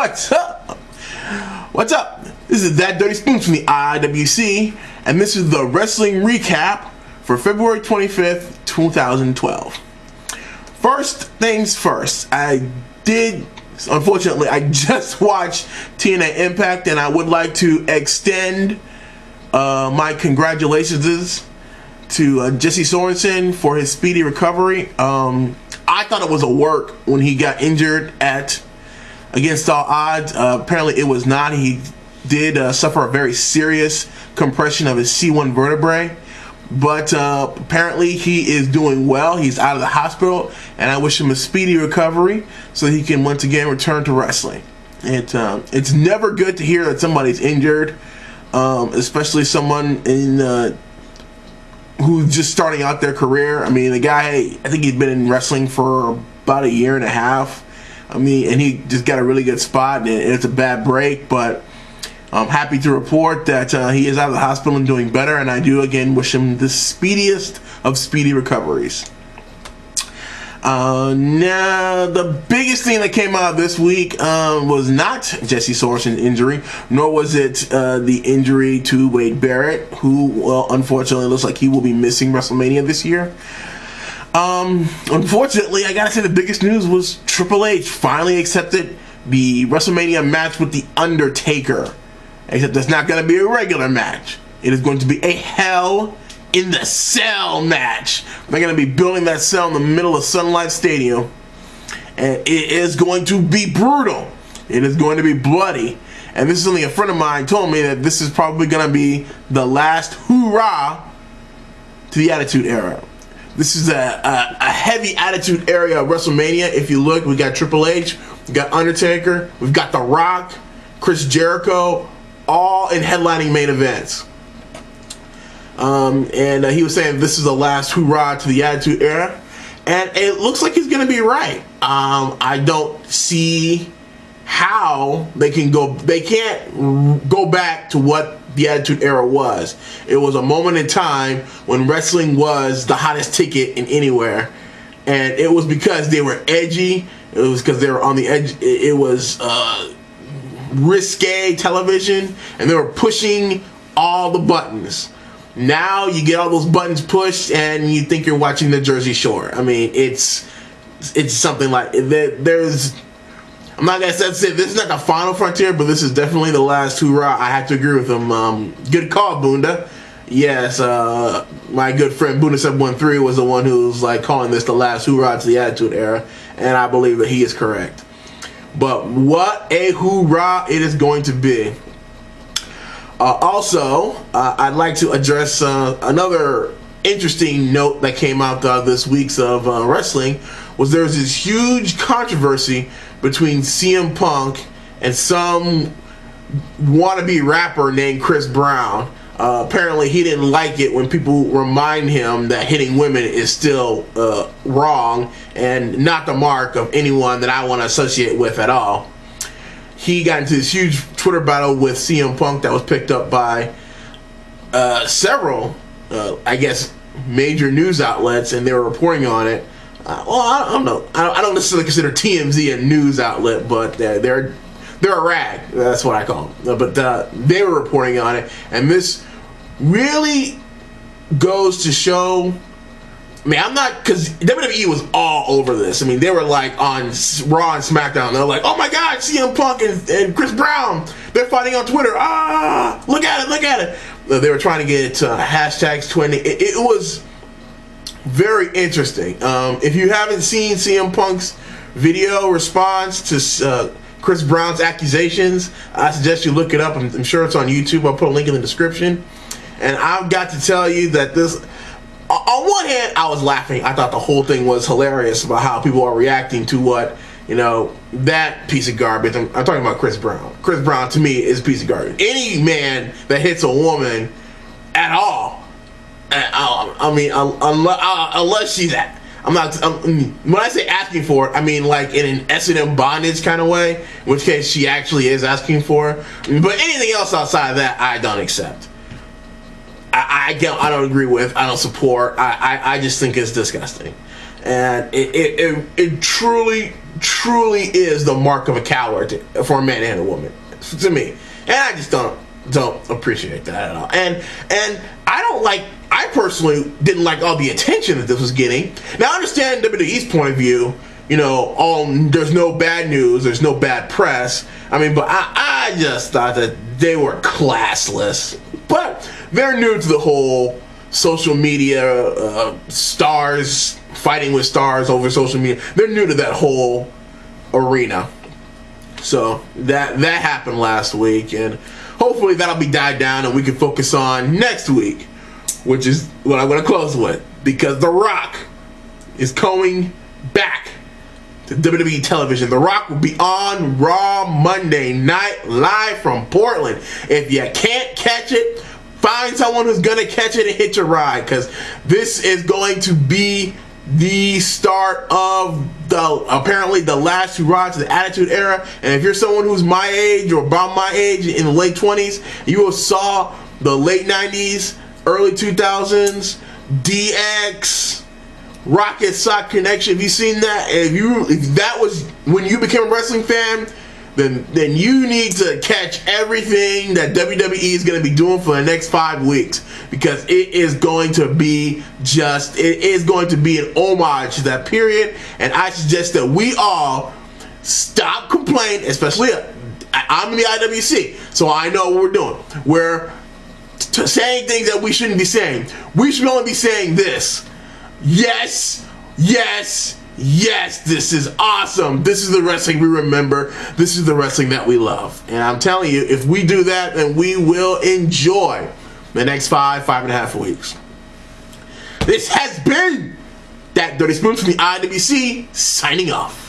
What's up? What's up? This is That Dirty Spoons from the IWC, and this is the wrestling recap for February 25th, 2012. First things first, unfortunately, I just watched TNA Impact, and I would like to extend my congratulations to Jesse Sorensen for his speedy recovery. I thought it was a work when he got injured at Against All Odds. Apparently it was not. He did suffer a very serious compression of his C1 vertebrae, but apparently he is doing well. He's out of the hospital, and I wish him a speedy recovery so he can once again return to wrestling. It's never good to hear that somebody's injured, especially someone who's just starting out their career. I mean, the guy, I think he's been in wrestling for about a year and a half. I mean, and he just got a really good spot, and it's a bad break, but I'm happy to report that he is out of the hospital and doing better, and I do again wish him the speediest of speedy recoveries. Now, the biggest thing that came out this week was not Jesse Sorensen's injury, nor was it the injury to Wade Barrett, who, well, unfortunately looks like he will be missing WrestleMania this year. Unfortunately, I gotta say the biggest news was Triple H finally accepted the WrestleMania match with The Undertaker. Except it's not gonna be a regular match. It is going to be a Hell in the Cell match. They're gonna be building that cell in the middle of Sun Life Stadium, and it is going to be brutal. It is going to be bloody. And this is something a friend of mine told me, that this is probably gonna be the last hoorah to the Attitude Era. This is a heavy Attitude Era WrestleMania. If you look, we got Triple H, we got Undertaker, we've got The Rock, Chris Jericho, all in headlining main events. And he was saying this is the last hoorah to the Attitude Era, and it looks like he's going to be right. I don't see how they can't go back to what the Attitude Era was. It was a moment in time when wrestling was the hottest ticket in anywhere, and it was because they were edgy. It was because they were on the edge. It was risque television, and they were pushing all the buttons. Now you get all those buttons pushed, and you think you're watching the Jersey Shore. I mean, it's something like there's. I'm not gonna say this is not the final frontier, but this is definitely the last hoorah. I have to agree with him. Good call, Bunda. Yes, my good friend Bunda713 was the one who was like calling this the last hoorah to the Attitude Era, and I believe that he is correct. But what a hoorah it is going to be. Also, I'd like to address another interesting note that came out this week's of wrestling. Was there was this huge controversy between CM Punk and some wannabe rapper named Chris Brown. Apparently he didn't like it when people remind him that hitting women is still wrong and not the mark of anyone that I want to associate with at all. He got into this huge Twitter battle with CM Punk that was picked up by several, I guess, major news outlets, and they were reporting on it. Well, I don't know. I don't necessarily consider TMZ a news outlet, but they're a rag. That's what I call them. But they were reporting on it, and this really goes to show. I mean, I'm not, because WWE was all over this. I mean, they were like on Raw and Smackdown. They're like, oh my God, CM Punk and Chris Brown, they're fighting on Twitter. Ah, look at it, look at it. They were trying to get hashtags 20. It was very interesting. If you haven't seen CM Punk's video response to Chris Brown's accusations, I suggest you look it up. I'm sure it's on YouTube. I'll put a link in the description. And I've got to tell you that this, on one hand, I was laughing. I thought the whole thing was hilarious about how people are reacting to what, that piece of garbage. I'm talking about Chris Brown. Chris Brown, to me, is a piece of garbage. Any man that hits a woman at all, I mean, unless she's at, when I say asking for it, I mean like in an S&M bondage kind of way, in which case she actually is asking for it. But anything else outside of that, I don't accept. I don't agree with, I don't support. I just think it's disgusting. and it truly is the mark of a coward for a man and a woman, to me. And I just don't appreciate that at all. And I personally didn't like all the attention that this was getting. Now I understand WWE's point of view. You know, there's no bad news, there's no bad press. I mean, but I just thought that they were classless. But they're new to the whole social media, stars fighting with stars over social media. They're new to that whole arena. So that happened last week, and hopefully that'll be died down and we can focus on next week, which is what I'm going to close with, because The Rock is coming back to WWE television. The Rock will be on Raw Monday night live from Portland. If you can't catch it, find someone who's going to catch it and hitch a ride, because this is going to be the start of apparently the last hurrah to the Attitude Era. And if you're someone who's my age or about my age in the late 20s, you saw the late 90s, early 2000s, DX, Rocket Sock Connection. Have you seen that? If that was when you became a wrestling fan, then you need to catch everything that WWE is going to be doing for the next 5 weeks, because it is going to be an homage to that period. And I suggest that we all stop complaining, especially I'm in the IWC, so I know what we're doing. We're saying things that we shouldn't be saying. We should only be saying this: yes, yes, yes, this is awesome. This is the wrestling we remember. This is the wrestling that we love. And I'm telling you, if we do that, then we will enjoy the next 5.5 weeks. This has been that Dirty Spoons from the IWC, signing off.